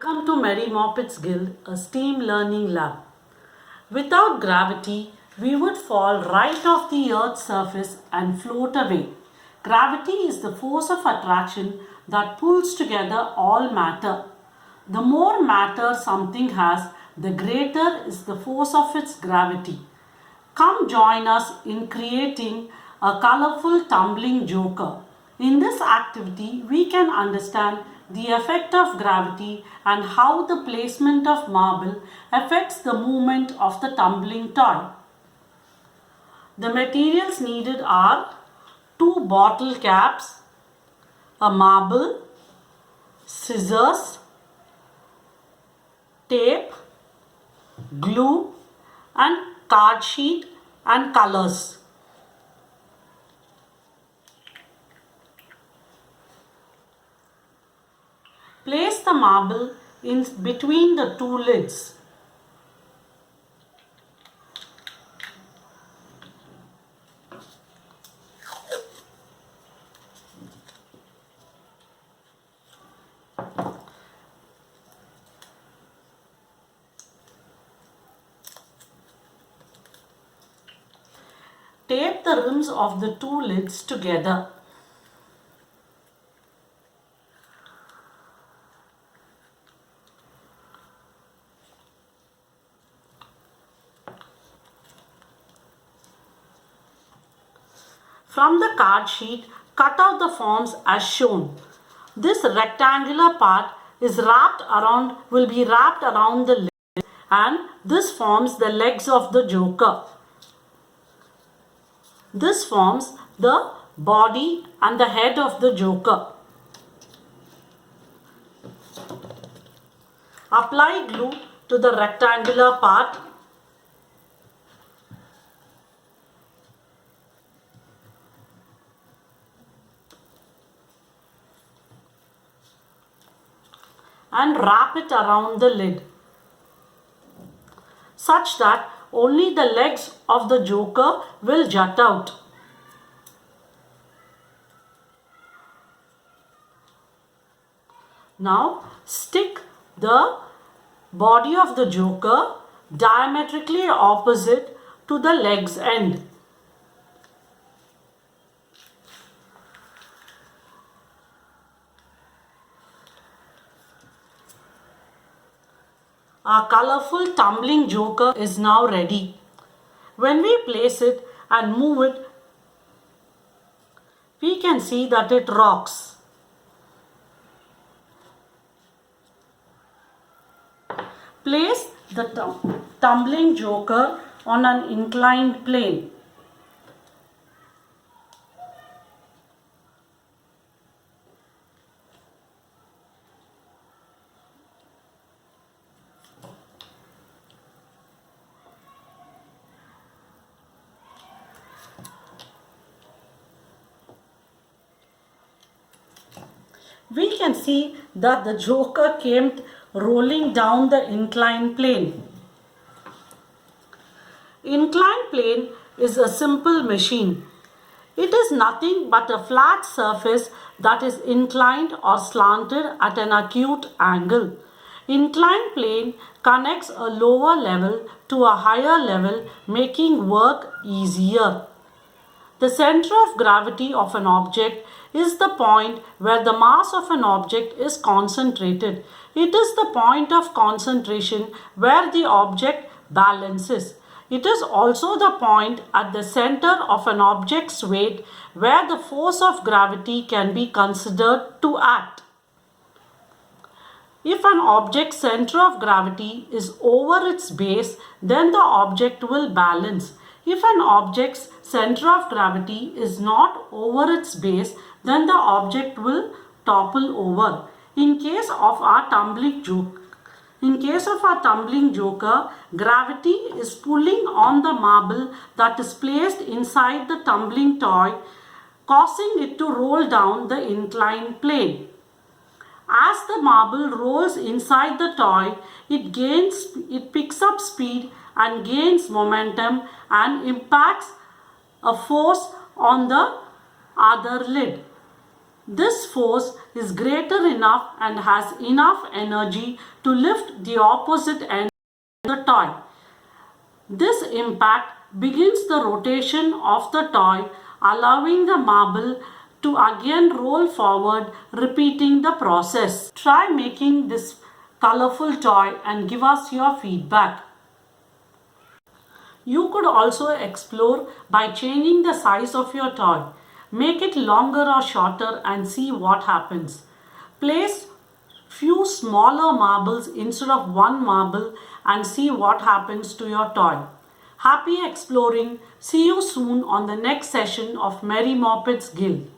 Welcome to Mary Moppet's Guild, a STEAM learning lab. Without gravity, we would fall right off the Earth's surface and float away. Gravity is the force of attraction that pulls together all matter. The more matter something has, the greater is the force of its gravity. Come join us in creating a colorful tumbling joker. In this activity, we can understand the effect of gravity and how the placement of marble affects the movement of the tumbling toy. The materials needed are 2 bottle caps, a marble, scissors, tape, glue and card sheet and colors. Place the marble in between the 2 lids. Tape the rims of the 2 lids together. From the card sheet, cut out the forms as shown. This rectangular part will be wrapped around the lid, and this forms the legs of the joker. This forms the body and the head of the joker. Apply glue to the rectangular part. And wrap it around the lid such that only the legs of the joker will jut out. Now stick the body of the joker diametrically opposite to the legs end. Our colorful tumbling joker is now ready. When we place it and move it, we can see that it rocks. Place the tumbling joker on an inclined plane. We can see that the joker came rolling down the inclined plane. Inclined plane is a simple machine. It is nothing but a flat surface that is inclined or slanted at an acute angle. Inclined plane connects a lower level to a higher level, making work easier. The center of gravity of an object is the point where the mass of an object is concentrated. It is the point of concentration where the object balances. It is also the point at the center of an object's weight where the force of gravity can be considered to act. If an object's center of gravity is over its base, then the object will balance. If an object's center of gravity is not over its base, then the object will topple over. In case of our tumbling joker, gravity is pulling on the marble that is placed inside the tumbling toy, causing it to roll down the inclined plane. As the marble rolls inside the toy, it picks up speed and gains momentum and impacts a force on the other lid. This force is greater enough and has enough energy to lift the opposite end of the toy. This impact begins the rotation of the toy, allowing the marble to again roll forward, repeating the process. Try making this colorful toy and give us your feedback. You could also explore by changing the size of your toy. Make it longer or shorter and see what happens. Place few smaller marbles instead of one marble and see what happens to your toy. Happy exploring. See you soon on the next session of Merry Moppets Guild.